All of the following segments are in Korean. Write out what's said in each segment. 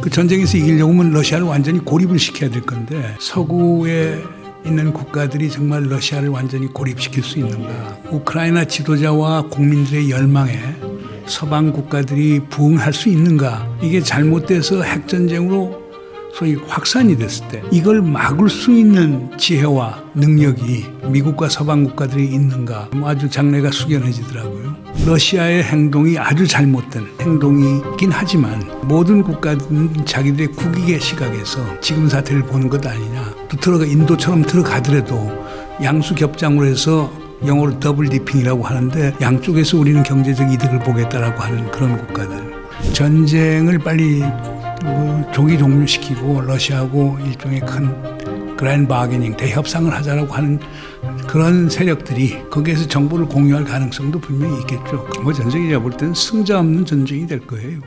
그 전쟁에서 이기려고 하면 러시아를 완전히 고립을 시켜야 될 건데 서구에 있는 국가들이 정말 러시아를 완전히 고립시킬 수 있는가. 우크라이나 지도자와 국민들의 열망에 서방 국가들이 부응할 수 있는가. 이게 잘못돼서 핵전쟁으로 소위 확산이 됐을 때 이걸 막을 수 있는 지혜와 능력이 미국과 서방 국가들이 있는가. 아주 장래가 숙연해지더라고요. 러시아의 행동이 아주 잘못된 행동이긴 하지만 모든 국가들은 자기들의 국익의 시각에서 지금 사태를 보는 것 아니냐. 또 인도처럼 들어가더라도 양수겹장으로 해서 영어로 더블 디핑이라고 하는데 양쪽에서 우리는 경제적 이득을 보겠다라고 하는 그런 국가들. 전쟁을 빨리 조기 종료시키고 러시아하고 일종의 큰 그랜드 바게닝 대협상을 하자라고 하는 그런 세력들이 거기에서 정보를 공유할 가능성도 분명히 있겠죠. 뭐 전쟁이 볼 때는 승자 없는 전쟁이 될 거예요.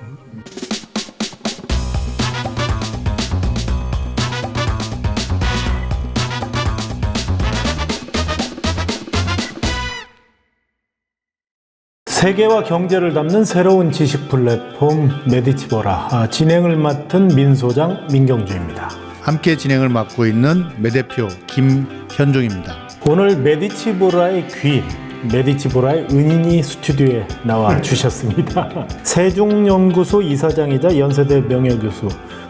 세계와 경제를 담는 새로운 지식 플랫폼 메디치보라, 진행을 맡은 민소장 민경주입니다. 함께 진행을 맡고 있는 매대표 김현종입니다. 오늘 메디치보라의 귀, 메디치보라의 은인이 스튜디오에 나와 주셨습니다. 세종연구소 이사장이자 연세대 명예교수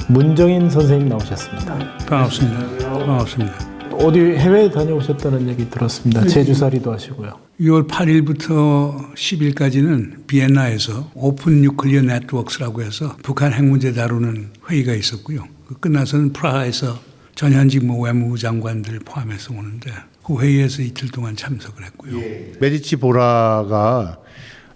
문정인 선생님 나오셨습니다. 반갑습니다. 어디 해외에 다녀오셨다는 얘기 들었습니다. 제주살이도 하시고요. 6월 8일부터 10일까지는 비엔나에서 오픈 뉴클리어 네트워크스라고 해서 북한 핵 문제 다루는 회의가 있었고요. 끝나서는 프라하에서 전현직 외무부 장관들 포함해서 오는데 그 회의에서 이틀 동안 참석을 했고요. 메디치 보라가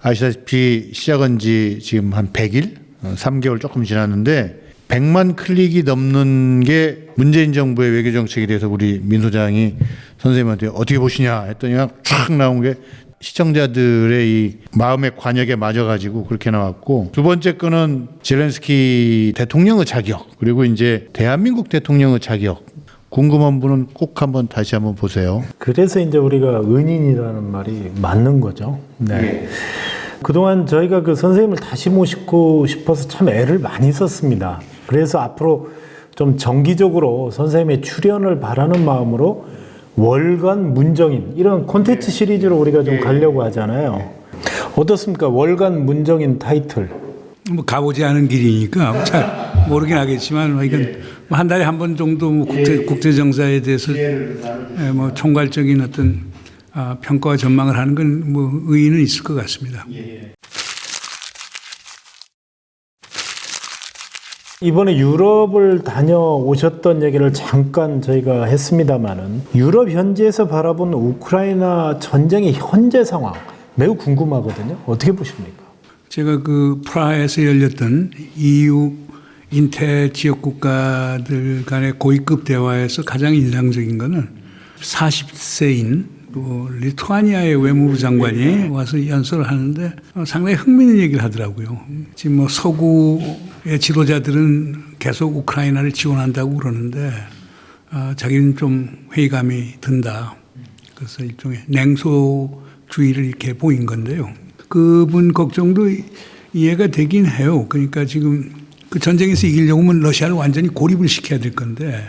아시다시피 시작한 지 지금 한 100일? 3개월 조금 지났는데 100만 클릭이 넘는 게 문재인 정부의 외교정책에 대해서 우리 민 소장이 선생님한테 어떻게 보시냐 했더니 쫙 나온 게 시청자들의 이 마음의 관역에 맞아가지고 그렇게 나왔고, 두 번째 거는 젤렌스키 대통령의 자격, 그리고 이제 대한민국 대통령의 자격. 궁금한 분은 꼭 한번 다시 한번 보세요. 그래서 이제 우리가 은인이라는 말이 맞는 거죠. 네. 그동안 저희가 그 선생님을 다시 모시고 싶어서 참 애를 많이 썼습니다. 그래서 앞으로 좀 정기적으로 선생님의 출연을 바라는 마음으로 월간 문정인 이런 콘텐츠 시리즈로 우리가 좀 가려고 하잖아요. 어떻습니까? 월간 문정인 타이틀. 뭐 가보지 않은 길이니까 잘 모르긴 하겠지만 이건 한 달에 한 번 정도 국제 정사에 대해서 뭐 총괄적인 어떤 평가와 전망을 하는 건 뭐 의의는 있을 것 같습니다. 이번에 유럽을 다녀오셨던 얘기를 잠깐 저희가 했습니다마는 유럽 현지에서 바라본 우크라이나 전쟁의 현재 상황 매우 궁금하거든요. 어떻게 보십니까? 제가 그 프라하에서 열렸던 EU 인태 지역 국가들 간의 고위급 대화에서 가장 인상적인 거는 40세인 또 리투아니아의 외무부 장관이 와서 연설을 하는데 상당히 흥미있는 얘기를 하더라고요. 지금 뭐 서구의 지도자들은 계속 우크라이나를 지원한다고 그러는데 자기는 좀 회의감이 든다. 그래서 일종의 냉소주의를 이렇게 보인 건데요. 그분 걱정도 이해가 되긴 해요. 그러니까 지금 그 전쟁에서 이기려고 하면 러시아를 완전히 고립을 시켜야 될 건데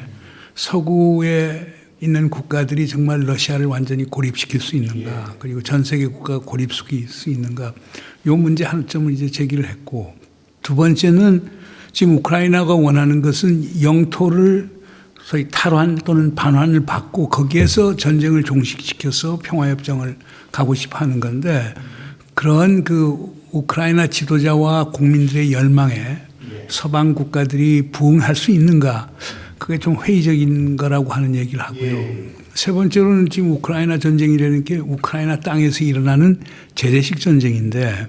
서구에 있는 국가들이 정말 러시아를 완전히 고립시킬 수 있는가. 그리고 전 세계 국가가 고립시킬 수 있는가. 이 문제 한 점을 이제 제기를 했고, 두 번째는 지금 우크라이나가 원하는 것은 영토를 소위 탈환 또는 반환을 받고 거기에서 전쟁을 종식시켜서 평화협정을 가고 싶어 하는 건데, 그런 그 우크라이나 지도자와 국민들의 열망에 서방 국가들이 부응할 수 있는가. 그게 좀 회의적인 거라고 하는 얘기를 하고요. 세 번째로는 지금 우크라이나 전쟁이라는 게 우크라이나 땅에서 일어나는 재래식 전쟁인데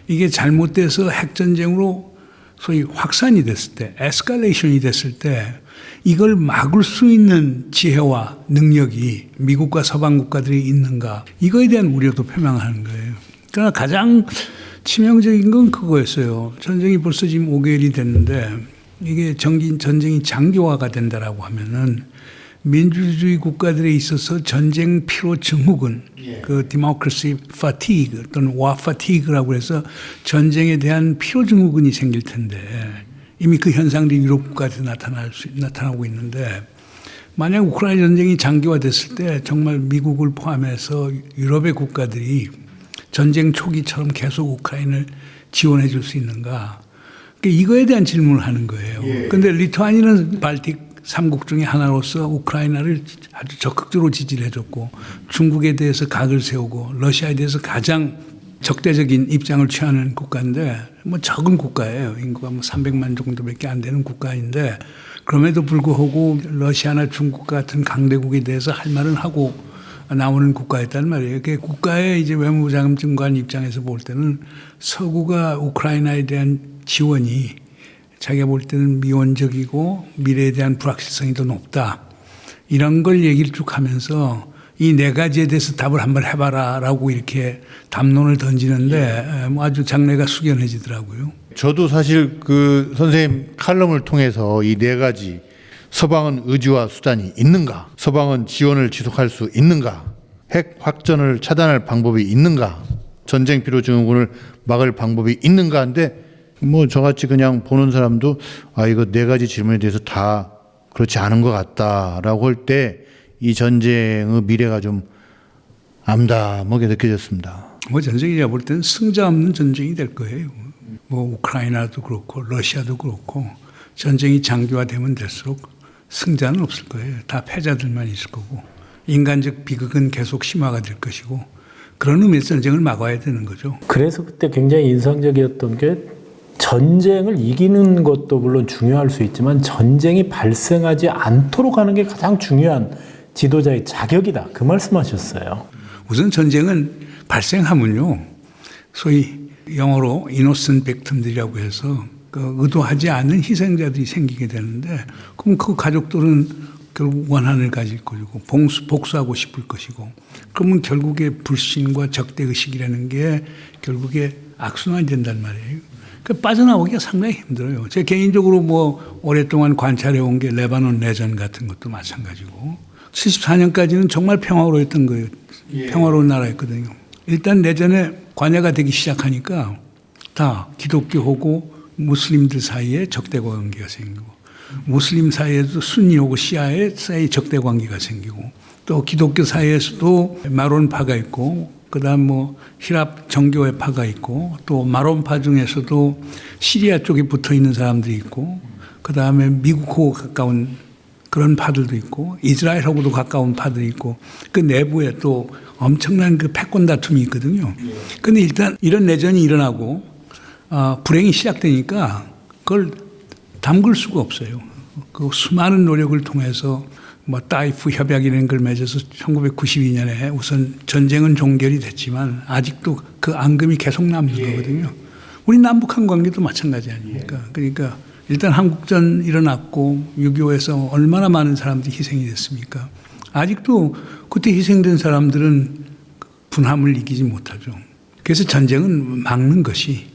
이게 잘못돼서 핵전쟁으로 소위 확산이 됐을 때, 에스컬레이션이 됐을 때 이걸 막을 수 있는 지혜와 능력이 미국과 서방 국가들이 있는가. 이거에 대한 우려도 표명하는 거예요. 그러나 가장 치명적인 건 그거였어요. 전쟁이 벌써 지금 5개월이 됐는데 이게 전쟁이 장기화가 된다라고 하면은 민주주의 국가들에 있어서 전쟁 피로 증후군, 그 democracy fatigue 또는 war fatigue라고 해서 전쟁에 대한 피로 증후군이 생길 텐데 이미 그 현상들이 유럽 국가에서 나타나고 있는데 만약 우크라이나 전쟁이 장기화됐을 때 정말 미국을 포함해서 유럽의 국가들이 전쟁 초기처럼 계속 우크라이나를 지원해 줄 수 있는가? 그러니까 이거에 대한 질문을 하는 거예요. 그런데 리투아니아는 발틱 3국 중에 하나로서 우크라이나를 아주 적극적으로 지지를 해줬고 중국에 대해서 각을 세우고 러시아에 대해서 가장 적대적인 입장을 취하는 국가인데 뭐 적은 국가예요. 인구가 뭐 300만 정도밖에 안 되는 국가인데 그럼에도 불구하고 러시아나 중국 같은 강대국에 대해서 할 말은 하고 나오는 국가였단 말이에요. 그 국가의 이제 외무부 장관 입장에서 볼 때는 서구가 우크라이나에 대한 지원이 자기가 볼 때는 미온적이고 미래에 대한 불확실성이 더 높다. 이런 걸 얘기를 쭉 하면서 이 네 가지에 대해서 답을 한번 해봐라 라고 이렇게 담론을 던지는데 뭐 아주 장래가 숙연해지더라고요. 저도 사실 그 선생님 칼럼을 통해서 이 네 가지 서방은 의지와 수단이 있는가? 서방은 지원을 지속할 수 있는가? 핵 확전을 차단할 방법이 있는가? 전쟁 피로 증후군을 막을 방법이 있는가? 한데 뭐 저같이 그냥 보는 사람도 아 이거 네 가지 질문에 대해서 다 그렇지 않은 것 같다라고 할 때 이 전쟁의 미래가 좀 암담하게 느껴졌습니다. 뭐 전쟁이 제가 볼 때는 승자 없는 전쟁이 될 거예요. 뭐 우크라이나도 그렇고 러시아도 그렇고 전쟁이 장기화되면 될수록 승자는 없을 거예요. 다 패자들만 있을 거고 인간적 비극은 계속 심화가 될 것이고 그런 의미에서 전쟁을 막아야 되는 거죠. 그래서 그때 굉장히 인상적이었던 게 전쟁을 이기는 것도 물론 중요할 수 있지만 전쟁이 발생하지 않도록 하는 게 가장 중요한 지도자의 자격이다. 그 말씀하셨어요. 우선 전쟁은 발생하면요. 소위 영어로 innocent victim들이라고 해서 그 의도하지 않은 희생자들이 생기게 되는데 그럼 그 가족들은 결국 원한을 가질 것이고 복수하고 싶을 것이고 그러면 결국에 불신과 적대의식이라는 게 결국에 악순환이 된단 말이에요. 그러니까 빠져나오기가 상당히 힘들어요. 제가 개인적으로 뭐 오랫동안 관찰해온 게 레바논 내전 같은 것도 마찬가지고 74년까지는 정말 평화로웠던 거예요. 평화로운 나라였거든요. 일단 내전에 관여가 되기 시작하니까 다 기독교하고 무슬림들 사이에 적대 관계가 생기고 무슬림 사이에도 순니하고 시아의 사이 적대 관계가 생기고 또 기독교 사이에서도 마론파가 있고 그다음 뭐 히랍 정교회 파가 있고 또 마론파 중에서도 시리아 쪽에 붙어 있는 사람들이 있고 그다음에 미국하고 가까운 그런 파들도 있고 이스라엘하고도 가까운 파들이 있고 그 내부에 또 엄청난 그 패권 다툼이 있거든요. 그런데 일단 이런 내전이 일어나고 불행이 시작되니까 그걸 담글 수가 없어요. 그 수많은 노력을 통해서 뭐 타이프 협약이라는 걸 맺어서 1992년에 우선 전쟁은 종결이 됐지만 아직도 그 앙금이 계속 남는 거거든요. 우리 남북한 관계도 마찬가지 아닙니까? 그러니까 일단 한국전 일어났고 6.25에서 얼마나 많은 사람들이 희생이 됐습니까? 아직도 그때 희생된 사람들은 분함을 이기지 못하죠. 그래서 전쟁은 막는 것이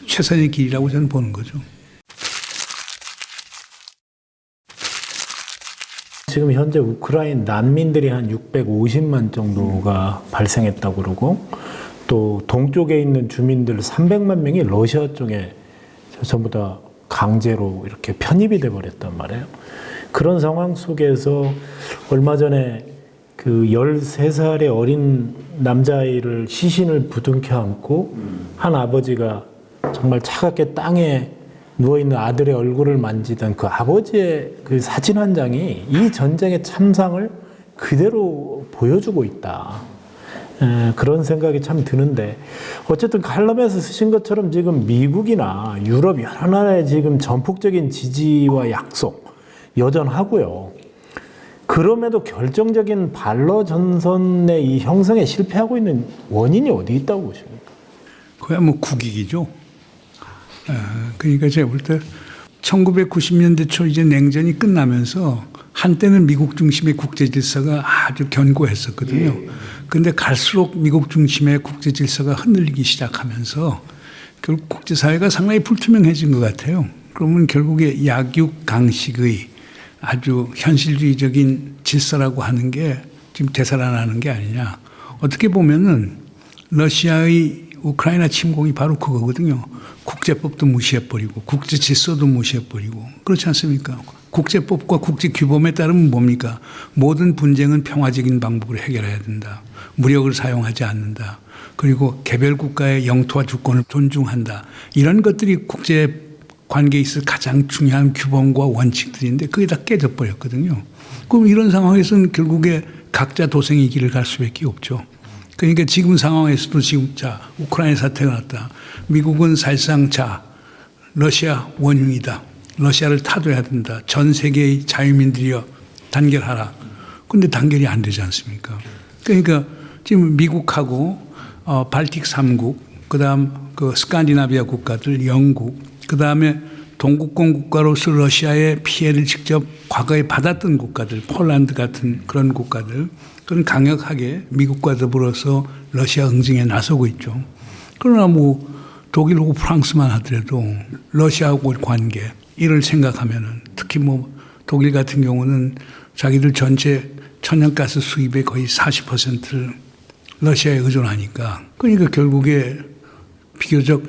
최선의 길이라고 저는 보는 거죠. 지금 현재 우크라이나 난민들이 한 650만 정도가 발생했다고 그러고 또 동쪽에 있는 주민들 300만 명이 러시아 쪽에 전부 다 강제로 이렇게 편입이 돼 버렸단 말이에요. 그런 상황 속에서 얼마 전에 그 13살의 어린 남자아이를 시신을 부둥켜 안고 한 아버지가 정말 차갑게 땅에 누워있는 아들의 얼굴을 만지던 그 아버지의 그 사진 한 장이 이 전쟁의 참상을 그대로 보여주고 있다. 그런 생각이 참 드는데 어쨌든 칼럼에서 쓰신 것처럼 지금 미국이나 유럽 여러 나라의 지금 전폭적인 지지와 약속 여전하고요. 그럼에도 결정적인 발로 전선의 이 형성에 실패하고 있는 원인이 어디 있다고 보십니까? 그야 뭐 국익이죠. 그러니까 제가 볼 때 1990년대 초 이제 냉전이 끝나면서 한때는 미국 중심의 국제 질서가 아주 견고했었거든요. 그런데 갈수록 미국 중심의 국제 질서가 흔들리기 시작하면서 결국 국제사회가 상당히 불투명해진 것 같아요. 그러면 결국에 약육강식의 아주 현실주의적인 질서라고 하는 게 지금 되살아나는 게 아니냐. 어떻게 보면은 러시아의 우크라이나 침공이 바로 그거거든요. 국제법도 무시해버리고 국제 질서도 무시해버리고 그렇지 않습니까? 국제법과 국제 규범에 따르면 뭡니까? 모든 분쟁은 평화적인 방법으로 해결해야 된다. 무력을 사용하지 않는다. 그리고 개별 국가의 영토와 주권을 존중한다. 이런 것들이 국제 관계에 있어 가장 중요한 규범과 원칙들인데 그게 다 깨져버렸거든요. 그럼 이런 상황에서는 결국에 각자 도생의 길을 갈 수밖에 없죠. 그러니까 지금 상황에서도 지금 자 우크라이나 사태가 났다. 미국은 사실상 자 러시아 원흉이다. 러시아를 타도해야 된다. 전 세계의 자유민들이여 단결하라. 그런데 단결이 안 되지 않습니까? 그러니까 지금 미국하고 발틱 3국, 그다음 그 스칸디나비아 국가들, 영국, 그다음에 동국권 국가로서 러시아의 피해를 직접 과거에 받았던 국가들, 폴란드 같은 그런 국가들, 그런 강력하게 미국과 더불어서 러시아 응징에 나서고 있죠. 그러나 뭐 독일하고 프랑스만 하더라도 러시아하고 관계 이를 생각하면은 특히 뭐 독일 같은 경우는 자기들 전체 천연가스 수입의 거의 40%를 러시아에 의존하니까 그러니까 결국에 비교적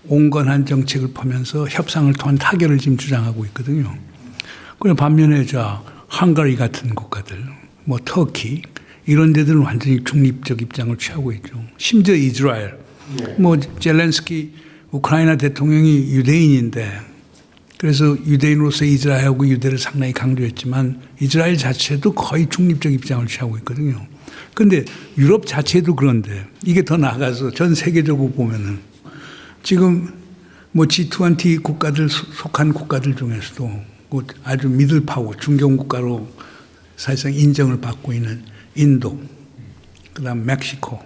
온건한 정책을 펴면서 협상을 통한 타결을 지금 주장하고 있거든요. 그리고 반면에 헝가리 같은 국가들, 뭐 터키 이런 데들은 완전히 중립적 입장을 취하고 있죠. 심지어 이스라엘, 뭐 젤렌스키 우크라이나 대통령이 유대인인데 그래서 유대인으로서 이스라엘하고 유대를 상당히 강조했지만 이스라엘 자체도 거의 중립적 입장을 취하고 있거든요. 그런데 유럽 자체도 그런데 이게 더 나아가서 전 세계적으로 보면은 지금 뭐 G20 국가들 속한 국가들 중에서도 아주 미들 파워 중견 국가로 사실상 인정을 받고 있는 인도, 그다음 멕시코,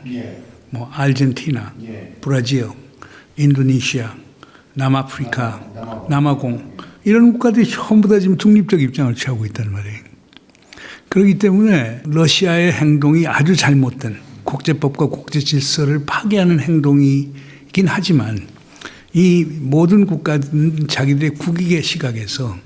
뭐 아르헨티나, 브라질, 인도네시아, 남아프리카, 남아공 이런 국가들이 전부 다 지금 중립적 입장을 취하고 있단 말이에요. 그렇기 때문에 러시아의 행동이 아주 잘못된 국제법과 국제 질서를 파괴하는 행동이긴 하지만 이 모든 국가들은 자기들의 국익의 시각에서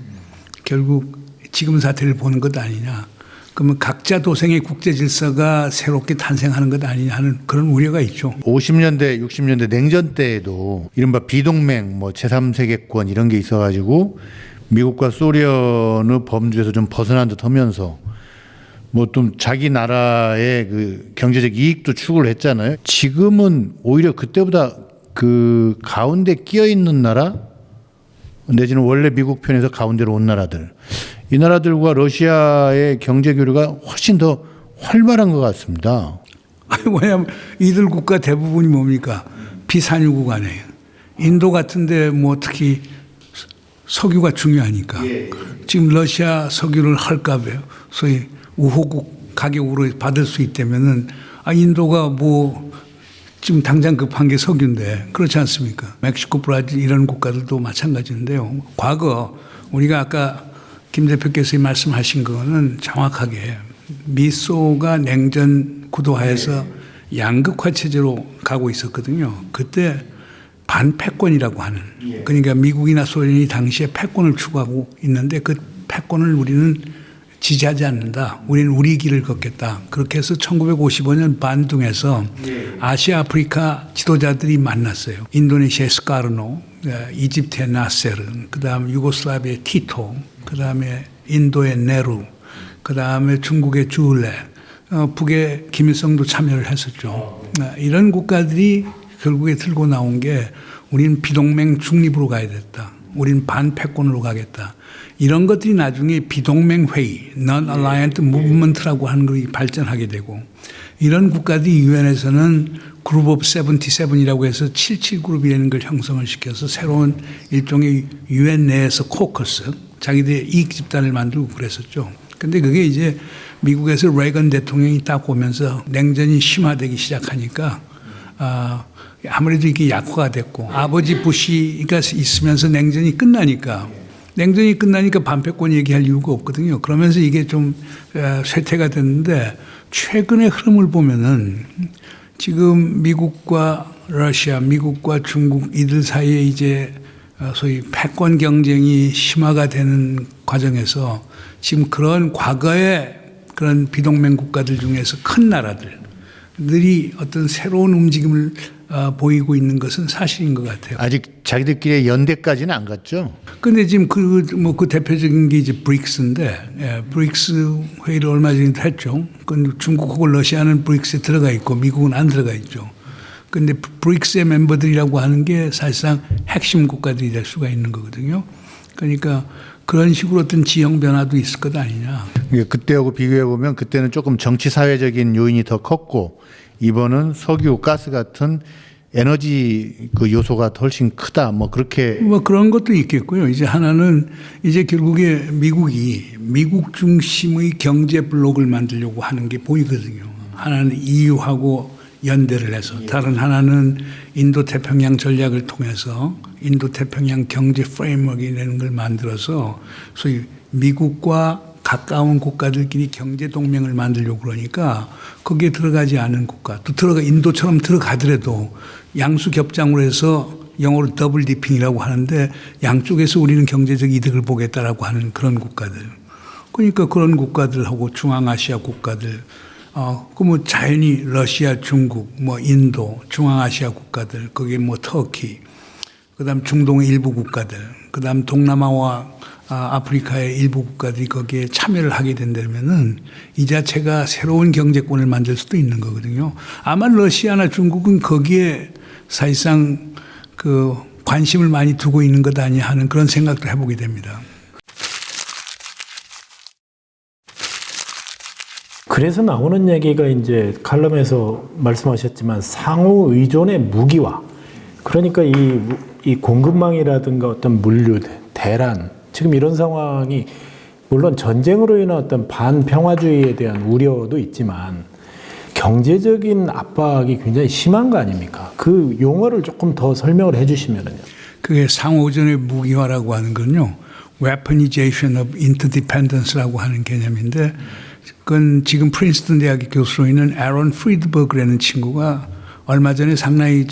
결국 지금 사태를 보는 것 아니냐. 그러면 각자 도생의 국제 질서가 새롭게 탄생하는 것 아니냐 하는 그런 우려가 있죠. 50년대, 60년대 냉전 때에도 이른바 비동맹, 뭐 제3세계권 이런 게 있어가지고 미국과 소련의 범주에서 좀 벗어난 듯 하면서 뭐 좀 자기 나라의 그 경제적 이익도 추구를 했잖아요. 지금은 오히려 그때보다 그 가운데 끼어 있는 나라 내지는 원래 미국 편에서 가운데로 온 나라들 이 나라들과 러시아의 경제 교류가 훨씬 더 활발한 것 같습니다. 왜냐하면 이들 국가 대부분이 뭡니까? 비산유국 아니에요. 인도 같은데 뭐 특히 석유가 중요하니까 지금 러시아 석유를 헐값에 소위 우호국 가격으로 받을 수 있다면은 인도가 뭐 지금 당장 급한 게 석유인데 그렇지 않습니까? 멕시코, 브라질 이런 국가들도 마찬가지인데요. 과거 우리가 아까 김 대표께서 말씀하신 거는 정확하게 미소가 냉전 구도하에서 양극화 체제로 가고 있었거든요. 그때 반패권이라고 하는 그러니까 미국이나 소련이 당시에 패권을 추구하고 있는데 그 패권을 우리는 지지하지 않는다. 우리는 우리 길을 걷겠다. 그렇게 해서 1955년 반둥에서 아시아 아프리카 지도자들이 만났어요. 인도네시아의 스카르노, 이집트의 나세르, 그다음 유고슬라비아의 티토, 그다음에 인도의 네루, 그다음에 중국의 주울레, 북의 김일성도 참여를 했었죠. 이런 국가들이 결국에 들고 나온 게 우리는 비동맹 중립으로 가야 됐다. 우리는 반패권으로 가겠다. 이런 것들이 나중에 비동맹 회의, Non-Aligned Movement라고 하는 것이 발전하게 되고 이런 국가들이 유엔에서는 그룹 오브 77이라고 해서 77그룹이라는 걸 형성을 시켜서 새로운 일종의 유엔 내에서 코커스, 자기들의 이익 집단을 만들고 그랬었죠. 근데 그게 이제 미국에서 레이건 대통령이 딱 오면서 냉전이 심화되기 시작하니까 아무래도 이게 약화가 됐고 아버지 부시가 있으면서 냉전이 끝나니까 반패권 얘기할 이유가 없거든요. 그러면서 이게 좀 쇠퇴가 됐는데 최근의 흐름을 보면은 지금 미국과 러시아, 미국과 중국 이들 사이에 이제 소위 패권 경쟁이 심화가 되는 과정에서 지금 그런 과거의 그런 비동맹 국가들 중에서 큰 나라들이 어떤 새로운 움직임을 보이고 있는 것은 사실인 것 같아요. 아직 자기들끼리의 연대까지는 안 갔죠. 근데 지금 그 대표적인 게 이제 브릭스인데, 브릭스 회의를 얼마 전에 했죠. 근데 중국하고 러시아는 브릭스에 들어가 있고 미국은 안 들어가 있죠. 근데 브릭스의 멤버들이라고 하는 게 사실상 핵심 국가들이 될 수가 있는 거거든요. 그러니까 그런 식으로 어떤 지형 변화도 있을 것 아니냐. 그때하고 비교해 보면 그때는 조금 정치 사회적인 요인이 더 컸고 이번은 석유, 가스 같은 에너지 그 요소가 훨씬 크다. 뭐 그렇게 뭐 그런 것도 있겠고요. 이제 하나는 이제 결국에 미국이 미국 중심의 경제 블록을 만들려고 하는 게 보이거든요. 하나는 EU하고 연대를 해서 다른 하나는 인도 태평양 전략을 통해서 인도 태평양 경제 프레임워크라는 걸 만들어서 소위 미국과 가까운 국가들끼리 경제 동맹을 만들려고 그러니까 거기에 들어가지 않은 국가 또 인도처럼 들어가더라도 양수 겹장으로 해서 영어로 더블 디핑이라고 하는데 양쪽에서 우리는 경제적 이득을 보겠다라고 하는 그런 국가들. 그러니까 그런 국가들하고 중앙아시아 국가들 그 뭐 자연히 러시아, 중국, 뭐 인도, 중앙아시아 국가들, 거기에 뭐 터키, 그다음 중동의 일부 국가들, 그다음 동남아와 아프리카의 일부 국가들이 거기에 참여를 하게 된다면은 이 자체가 새로운 경제권을 만들 수도 있는 거거든요. 아마 러시아나 중국은 거기에 사실상 그 관심을 많이 두고 있는 것 아니냐 하는 그런 생각도 해보게 됩니다. 그래서 나오는 얘기가 이제 칼럼에서 말씀하셨지만 상호 의존의 무기화. 그러니까 이 공급망이라든가 어떤 물류, 대란, 지금 이런 상황이 물론 전쟁으로 인한 어떤 반평화주의에 대한 우려도 있지만 경제적인 압박이 굉장히 심한 거 아닙니까? 그 용어를 조금 더 설명을 해 주시면은요. 그게 상호 의존의 무기화라고 하는 건요. Weaponization of Interdependence라고 하는 개념인데 그건 지금 프린스턴 대학의 교수로 있는 에런 프리드버그라는 친구가 얼마 전에 상당히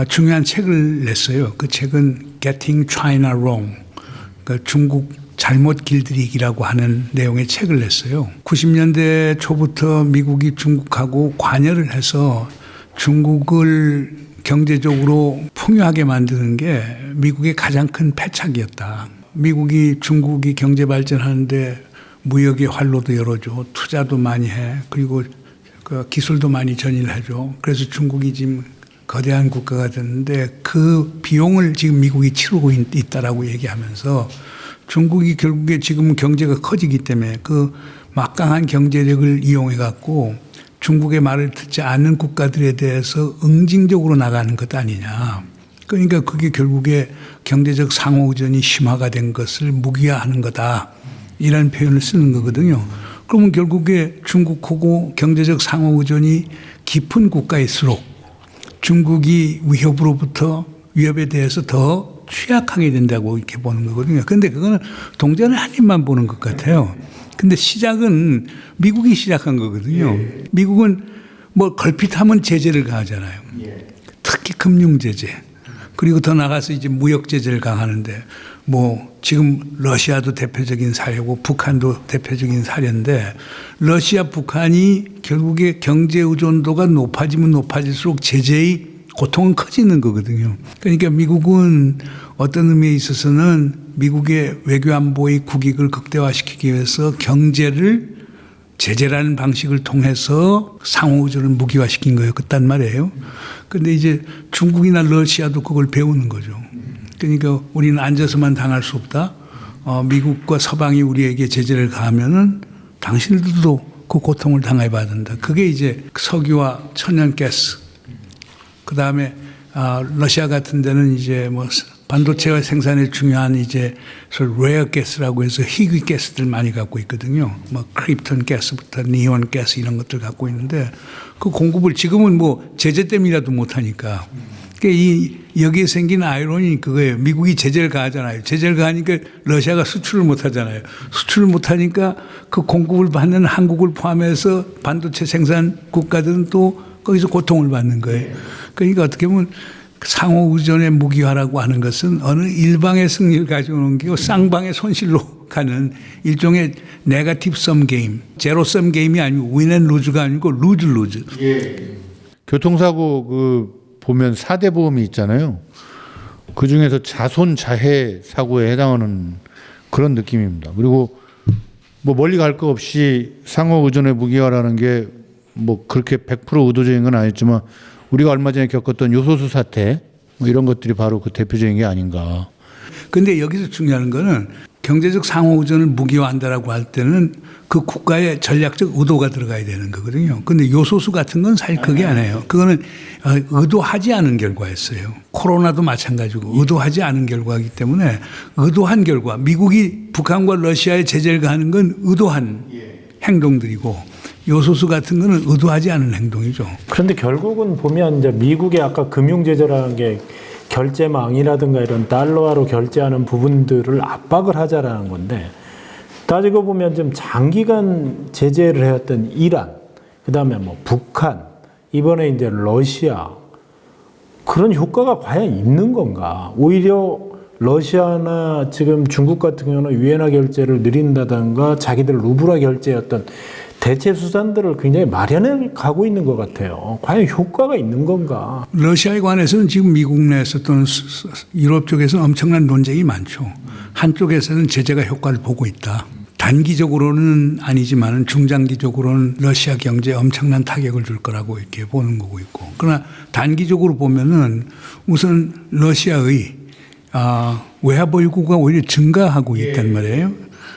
중요한 책을 냈어요. 그 책은 Getting China Wrong, 그러니까 중국 잘못 길들이기라고 하는 내용의 책을 냈어요. 90년대 초부터 미국이 중국하고 관여를 해서 중국을 경제적으로 풍요하게 만드는 게 미국의 가장 큰 패착이었다. 미국이 중국이 경제 발전하는데 무역의 활로도 열어줘, 투자도 많이 해, 그리고 그 기술도 많이 전일해줘. 그래서 중국이 지금 거대한 국가가 됐는데 그 비용을 지금 미국이 치르고 있다라고 얘기하면서 중국이 결국에 지금 경제가 커지기 때문에 그 막강한 경제력을 이용해 갖고 중국의 말을 듣지 않는 국가들에 대해서 응징적으로 나가는 것 아니냐. 그러니까 그게 결국에 경제적 상호의존이 심화가 된 것을 무기화하는 거다. 이런 표현을 쓰는 거거든요. 그러면 결국에 중국하고 경제적 상호의존이 깊은 국가일수록 중국이 위협에 대해서 더 취약하게 된다고 이렇게 보는 거거든요. 그런데 그거는 동전을 한 입만 보는 것 같아요. 근데 시작은 미국이 시작한 거거든요. 미국은 뭐 걸핏하면 제재를 가하잖아요. 특히 금융 제재. 그리고 더 나가서 이제 무역 제재를 강하는데 뭐 지금 러시아도 대표적인 사례고 북한도 대표적인 사례인데 러시아, 북한이 결국에 경제 의존도가 높아지면 높아질수록 제재의 고통은 커지는 거거든요. 그러니까 미국은 어떤 의미에 있어서는 미국의 외교 안보의 국익을 극대화시키기 위해서 경제를 제재라는 방식을 통해서 상호 의존을 무기화시킨 거였단 말이에요. 그런데 이제 중국이나 러시아도 그걸 배우는 거죠. 그러니까 우리는 앉아서만 당할 수 없다. 미국과 서방이 우리에게 제재를 가하면은 당신들도 그 고통을 당해봐야 된다. 그게 이제 석유와 천연가스. 그 다음에 러시아 같은 데는 이제 뭐 반도체 생산에 중요한 이제 레어 가스라고 해서 희귀 가스들 많이 갖고 있거든요. 뭐 크립톤 가스부터 니온 가스 이런 것들 갖고 있는데 그 공급을 지금은 뭐 제재 때문이라도 못 하니까. 그러니까 여기에 생긴 아이러니 그거예요. 미국이 제재를 가하잖아요. 제재를 가하니까 러시아가 수출을 못 하잖아요. 수출을 못 하니까 그 공급을 받는 한국을 포함해서 반도체 생산 국가들은 또 거기서 고통을 받는 거예요. 그러니까 어떻게 보면 상호 의존의 무기화라고 하는 것은 어느 일방의 승리를 가져오는 게 쌍방의 손실로 가는 일종의 네거티브 썸 게임, 제로 썸 게임이 아니고 윈 앤 루즈가 아니고 루즈 루즈. 교통사고 보면 4대 보험이 있잖아요. 그 중에서 자손 자해 사고에 해당하는 그런 느낌입니다. 그리고 뭐 멀리 갈 거 없이 상호 의존의 무기화라는 게 뭐 그렇게 100% 의도적인 건 아니지만 우리가 얼마 전에 겪었던 요소수 사태 뭐 이런 것들이 바로 그 대표적인 게 아닌가. 근데 여기서 중요한 거는 경제적 상호 의존을 무기화한다라고 할 때는 그 국가의 전략적 의도가 들어가야 되는 거거든요. 근데 요소수 같은 건 사실 그게 아니에요. 그거는 의도하지 않은 결과였어요. 코로나도 마찬가지고 의도하지 않은 결과이기 때문에 의도한 결과, 미국이 북한과 러시아에 제재를 가하는 건 의도한 행동들이고 요소수 같은 거는 의도하지 않은 행동이죠. 그런데 결국은 보면 이제 미국의 아까 금융 제재라는 게 결제망이라든가 이런 달러화로 결제하는 부분들을 압박을 하자라는 건데, 따지고 보면 좀 장기간 제재를 해왔던 이란, 그다음에 뭐 북한, 이번에 이제 러시아, 그런 효과가 과연 있는 건가? 오히려 러시아나 지금 중국 같은 경우는 위엔화 결제를 늘린다든가 자기들 루블화 결제였던 대체 수단들을 굉장히 마련해 가고 있는 것 같아요. 과연 효과가 있는 건가? 러시아에 관해서는 지금 미국 내에서 또는 유럽 쪽에서 엄청난 논쟁이 많죠. 한쪽에서는 제재가 효과를 보고 있다. 단기적으로는 아니지만 중장기적으로는 러시아 경제에 엄청난 타격을 줄 거라고 이렇게 보는 거고 있고. 그러나 단기적으로 보면은 우선 러시아의 외화 보유고가 오히려 증가하고 있단 말이에요.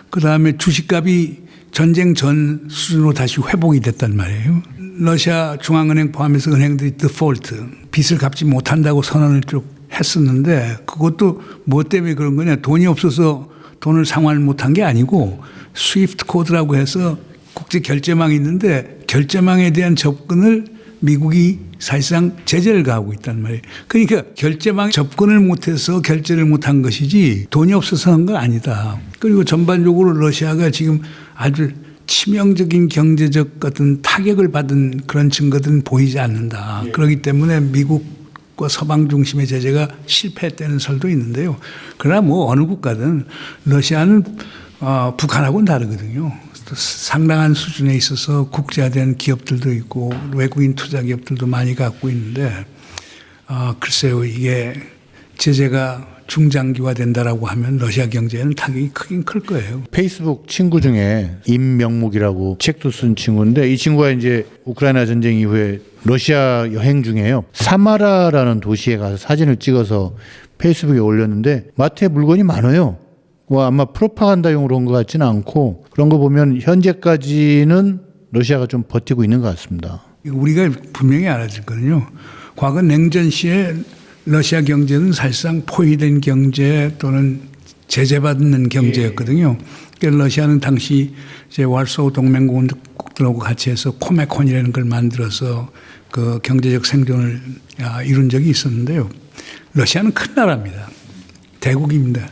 그 다음에 주식값이 전쟁 전 수준으로 다시 회복이 됐단 말이에요. 러시아 중앙은행 포함해서 은행들이 디폴트, 빚을 갚지 못한다고 선언을 쭉 했었는데 그것도 뭐 때문에 그런 거냐. 돈이 없어서 돈을 상환을 못한 게 아니고 스위프트 코드라고 해서 국제 결제망이 있는데 결제망에 대한 접근을 미국이 사실상 제재를 가하고 있단 말이에요. 그러니까 결제망 접근을 못해서 결제를 못한 것이지 돈이 없어서 한 건 아니다. 그리고 전반적으로 러시아가 지금 아주 치명적인 경제적 어떤 타격을 받은 그런 증거들은 보이지 않는다. 그렇기 때문에 미국과 서방 중심의 제재가 실패했다는 설도 있는데요. 그러나 뭐 어느 국가든 러시아는 북한하고는 다르거든요. 상당한 수준에 있어서 국제화된 기업들도 있고 외국인 투자 기업들도 많이 갖고 있는데 글쎄요, 이게 제재가 중장기화 된다라고 하면 러시아 경제에는 타격이 크긴 클 거예요. 페이스북 친구 중에 임명목이라고 책도 쓴 친구인데 이 친구가 이제 우크라이나 전쟁 이후에 러시아 여행 중에요. 사마라라는 도시에 가서 사진을 찍어서 페이스북에 올렸는데 마트에 물건이 많아요. 아마 프로파간다용으로 온 것 같지는 않고 그런 거 보면 현재까지는 러시아가 좀 버티고 있는 것 같습니다. 우리가 분명히 알아야 되거든요. 과거 냉전 시에 러시아 경제는 사실상 포위된 경제 또는 제재받는 경제였거든요. 그러니까 러시아는 당시 이제 warsaw 동맹국들하고 같이 해서 코메콘이라는 걸 만들어서 그 경제적 생존을 이룬 적이 있었는데요. 러시아는 큰 나라입니다. 대국입니다.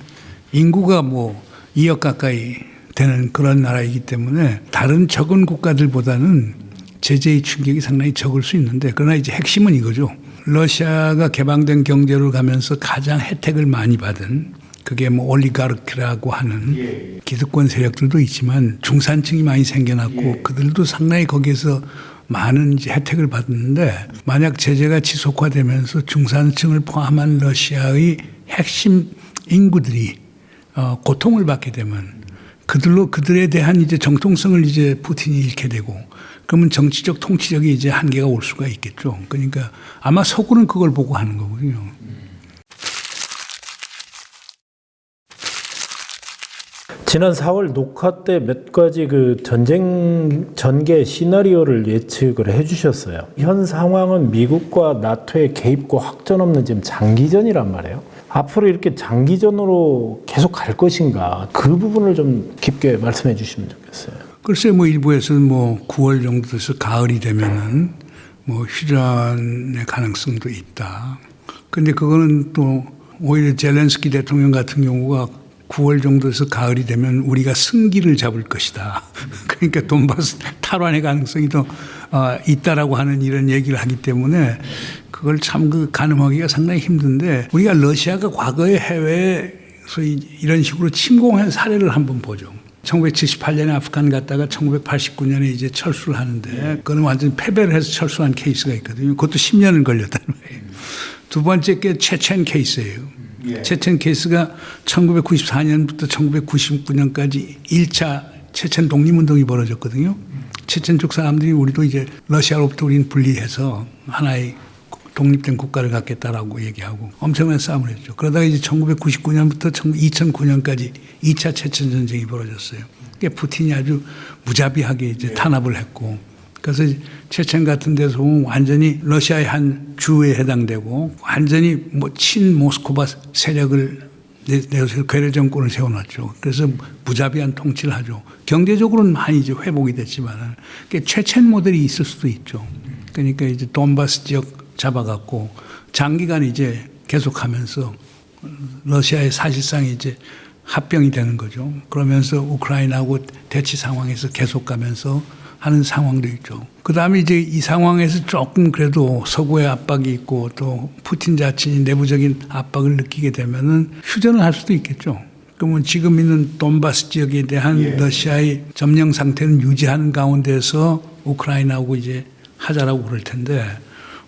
인구가 뭐 2억 가까이 되는 그런 나라이기 때문에 다른 적은 국가들보다는 제재의 충격이 상당히 적을 수 있는데 그러나 이제 핵심은 이거죠. 러시아가 개방된 경제를 가면서 가장 혜택을 많이 받은 그게 뭐 올리가르키라고 하는 기득권 세력들도 있지만 중산층이 많이 생겨났고 그들도 상당히 거기에서 많은 이제 혜택을 받았는데 만약 제재가 지속화되면서 중산층을 포함한 러시아의 핵심 인구들이 고통을 받게 되면 그들에 대한 이제 정통성을 이제 푸틴이 잃게 되고 그러면 정치적 통치력이 이제 한계가 올 수가 있겠죠. 그러니까 아마 서구는 그걸 보고 하는 거거든요. 지난 4월 녹화 때 몇 가지 그 전쟁 전개 시나리오를 예측을 해주셨어요. 현 상황은 미국과 나토의 개입과 확전 없는 지금 장기전이란 말이에요. 앞으로 이렇게 장기전으로 계속 갈 것인가 그 부분을 좀 깊게 말씀해 주시면 좋겠어요. 글쎄 뭐 일부에서는 뭐 9월 정도 돼서 가을이 되면은 뭐 휴전의 가능성도 있다. 근데 그거는 또 오히려 젤렌스키 대통령 같은 경우가 9월 정도에서 가을이 되면 우리가 승기를 잡을 것이다. 그러니까 돈바스 탈환의 가능성이 더 있다라고 하는 이런 얘기를 하기 때문에 그걸 참 가늠하기가 상당히 힘든데 우리가 러시아가 과거에 해외에서 이런 식으로 침공한 사례를 한번 보죠. 1978년에 아프간 갔다가 1989년에 이제 철수를 하는데 그건 완전히 패배를 해서 철수한 케이스가 있거든요. 그것도 10년을 걸렸다는 거예요. 두 번째 게 체첸 케이스예요. 체첸 케이스가 1994년부터 1999년까지 1차 체첸 독립운동이 벌어졌거든요. 체첸 쪽 사람들이 우리도 이제 러시아로부터 우리는 분리해서 하나의 독립된 국가를 갖겠다라고 얘기하고 엄청난 싸움을 했죠. 그러다가 이제 1999년부터 2009년까지 2차 체첸 전쟁이 벌어졌어요. 그게 푸틴이 아주 무자비하게 이제 탄압을 했고, 그래서 체첸 같은 데서 보면 완전히 러시아의 한 주에 해당되고 완전히 뭐 친모스크바 세력을 내세워 괴뢰 정권을 세워놨죠. 그래서 무자비한 통치를 하죠. 경제적으로는 많이 이제 회복이 됐지만 체첸 모델이 있을 수도 있죠. 그러니까 이제 돈바스 지역 잡아갖고 장기간 이제 계속하면서 러시아의 사실상 이제 합병이 되는 거죠. 그러면서 우크라이나하고 대치 상황에서 계속 가면서 하는 상황도 있죠. 그 다음에 이제 이 상황에서 조금 그래도 서구의 압박이 있고 또 푸틴 자신이 내부적인 압박을 느끼게 되면은 휴전을 할 수도 있겠죠. 그러면 지금 있는 돈바스 지역에 대한 러시아의 점령 상태는 유지하는 가운데서 우크라이나하고 이제 하자라고 그럴 텐데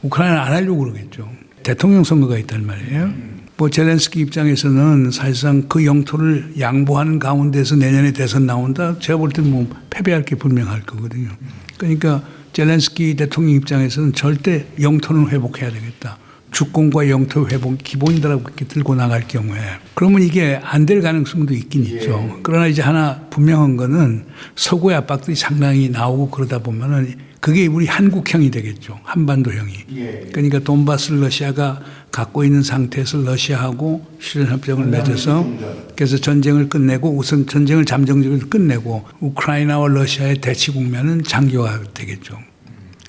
우크라이나는 안 하려고 그러겠죠. 대통령 선거가 있단 말이에요. 뭐 젤렌스키 입장에서는 사실상 그 영토를 양보하는 가운데서 내년에 대선 나온다. 제가 볼 때는 뭐 패배할 게 분명할 거거든요. 그러니까 젤렌스키 대통령 입장에서는 절대 영토는 회복해야 되겠다. 주권과 영토 회복 기본이다라고 이렇게 들고 나갈 경우에 그러면 이게 안 될 가능성도 있긴 있죠. 그러나 이제 하나 분명한 거는 서구의 압박들이 상당히 나오고 그러다 보면은 그게 우리 한국형이 되겠죠. 한반도형이. 그러니까 돈바스를 러시아가 갖고 있는 상태에서 러시아하고 휴전협정을 맺어서 그래서 전쟁을 끝내고 우선 전쟁을 잠정적으로 끝내고 우크라이나와 러시아의 대치 국면은 장기화되겠죠.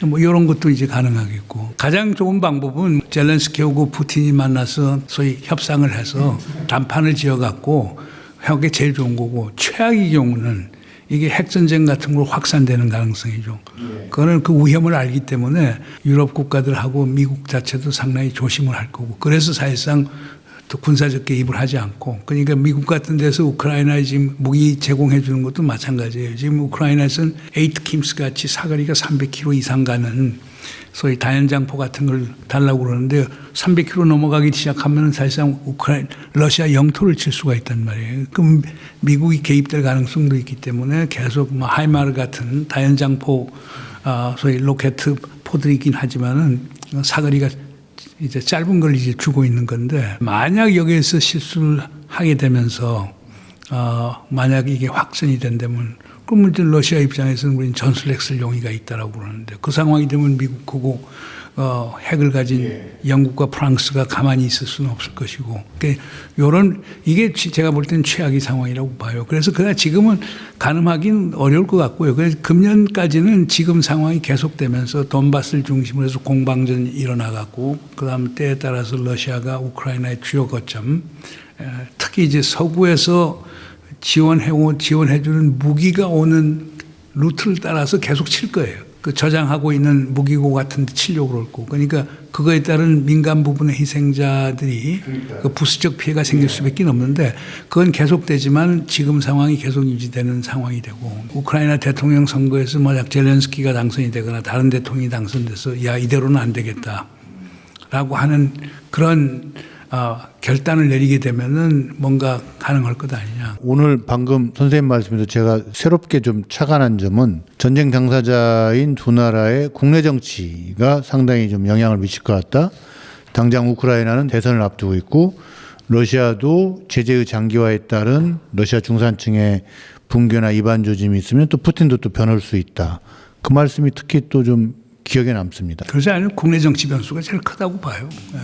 뭐 이런 것도 이제 가능하겠고 가장 좋은 방법은 젤렌스키하고 푸틴이 만나서 소위 협상을 해서 단판을 지어갖고 하는 게 제일 좋은 거고 최악의 경우는 이게 핵전쟁 같은 걸로 확산되는 가능성이죠. 그거는 그 위험을 알기 때문에 유럽 국가들하고 미국 자체도 상당히 조심을 할 거고 그래서 사실상 또 군사적 개입을 하지 않고 그러니까 미국 같은 데서 우크라이나에 지금 무기 제공해 주는 것도 마찬가지예요. 지금 우크라이나에서는 에이트킴스 같이 사거리가 300km 이상 가는 소위 다연장포 같은 걸 달라고 그러는데 300km 넘어가기 시작하면 사실상 러시아 영토를 칠 수가 있단 말이에요. 그럼 미국이 개입될 가능성도 있기 때문에 계속 뭐 하이마르 같은 다연장포 소위 로켓 포들이긴 하지만은 사거리가 이제 짧은 걸 이제 주고 있는 건데 만약 여기에서 실수를 하게 되면서 만약 이게 확전이 된다면 그러면 이제 러시아 입장에서는 우리는 전술핵 쓸 용의가 있다라고 그러는데 그 상황이 되면 미국하고 핵을 가진 영국과 프랑스가 가만히 있을 수는 없을 것이고 그러니까 요런 이게 제가 볼 때는 최악의 상황이라고 봐요. 그래서 그러나 지금은 가늠하기는 어려울 것 같고요. 그래서 금년까지는 지금 상황이 계속되면서 돈바스를 중심으로 해서 공방전이 일어나갖고 그다음 때에 따라서 러시아가 우크라이나의 주요 거점 특히 이제 서구에서 지원해주는 무기가 오는 루트를 따라서 계속 칠 거예요. 그 저장하고 있는 무기고 같은 데 치려고 그럴 거고. 그러니까 그거에 따른 민간 부분의 희생자들이 그 부수적 피해가 생길 수밖에 없는데 그건 계속되지만 지금 상황이 계속 유지되는 상황이 되고 우크라이나 대통령 선거에서 만약 젤렌스키가 당선이 되거나 다른 대통령이 당선돼서 야 이대로는 안 되겠다라고 하는 그런 결단을 내리게 되면은 뭔가 가능할 것 아니냐. 오늘 방금 선생님 말씀에서 제가 새롭게 좀 착안한 점은 전쟁 당사자인 두 나라의 국내 정치가 상당히 좀 영향을 미칠 것 같다. 당장 우크라이나는 대선을 앞두고 있고 러시아도 제재의 장기화에 따른 러시아 중산층의 붕괴나 이반 조짐이 있으면 또 푸틴도 또 변할 수 있다. 그 말씀이 특히 또 좀 기억에 남습니다. 그렇지 않으면 국내 정치 변수가 제일 크다고 봐요. 네.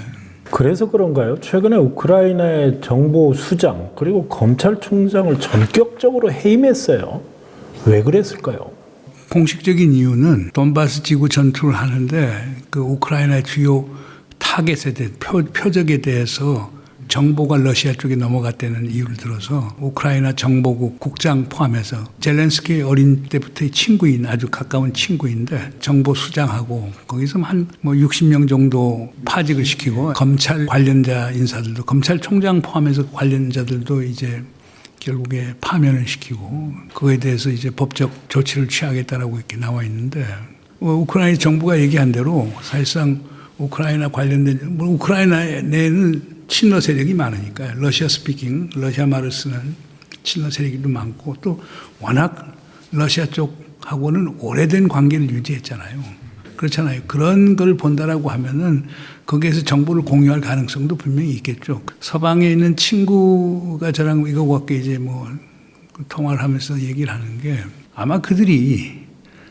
그래서 그런가요? 최근에 우크라이나의 정보 수장 그리고 검찰총장을 전격적으로 해임했어요. 왜 그랬을까요? 공식적인 이유는 돈바스 지구 전투를 하는데 그 우크라이나의 주요 타겟에 대해 표적에 대해서 정보가 러시아 쪽에 넘어갔다는 이유를 들어서 우크라이나 정보국 국장 포함해서 젤렌스키 어린 때부터의 친구인 아주 가까운 친구인데 정보 수장하고 거기서 한 뭐 60명 정도 파직을 시키고 검찰 관련자 인사들도 검찰총장 포함해서 관련자들도 이제 결국에 파면을 시키고 그거에 대해서 이제 법적 조치를 취하겠다라고 이렇게 나와 있는데 우크라이나 정부가 얘기한 대로 사실상 우크라이나 관련된 우크라이나 내에는 친러 세력이 많으니까요. 러시아 스피킹, 러시아 말을 쓰는 친러 세력이 많고 또 워낙 러시아 쪽하고는 오래된 관계를 유지했잖아요. 그렇잖아요. 그런 걸 본다라고 하면은 거기에서 정보를 공유할 가능성도 분명히 있겠죠. 서방에 있는 친구가 저랑 이거 갖고 이제 뭐 통화를 하면서 얘기를 하는 게 아마 그들이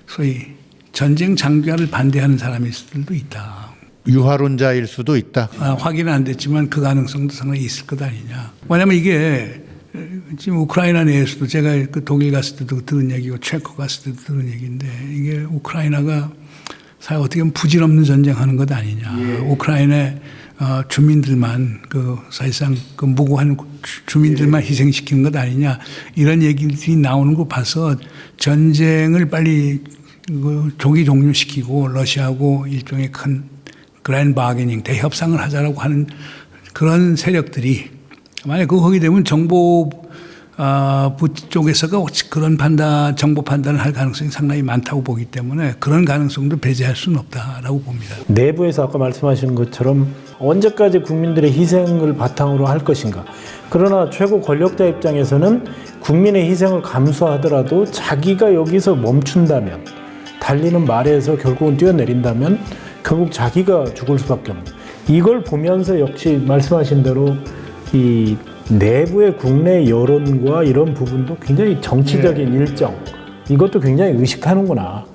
소위 전쟁 장기화를 반대하는 사람일 수도 있다. 유화론자일 수도 있다. 확인은 안 됐지만 그 가능성도 상당히 있을 것 아니냐. 왜냐하면 이게 지금 우크라이나 내에서도 제가 그 독일 갔을 때도 들은 얘기고 체코 갔을 때도 들은 얘기인데 이게 우크라이나가 사실 어떻게 보면 부질없는 전쟁하는 것 아니냐. 우크라이나의 주민들만 그 사실상 그 무고한 주민들만 희생시키는 것 아니냐. 이런 얘기들이 나오는 거 봐서 전쟁을 빨리 조기 종료시키고 러시아하고 일종의 큰 그랜드 바게닝 대협상을 하자라고 하는 그런 세력들이 만약 그거 하게 되면 정보부 쪽에서가 그런 정보 판단을 할 가능성이 상당히 많다고 보기 때문에 그런 가능성도 배제할 수는 없다라고 봅니다. 내부에서 아까 말씀하신 것처럼 언제까지 국민들의 희생을 바탕으로 할 것인가. 그러나 최고 권력자 입장에서는 국민의 희생을 감수하더라도 자기가 여기서 멈춘다면 달리는 말에서 결국은 뛰어내린다면 결국 자기가 죽을 수밖에 없는. 이걸 보면서 역시 말씀하신 대로 이 내부의 국내 여론과 이런 부분도 굉장히 정치적인 일정 이것도 굉장히 의식하는구나.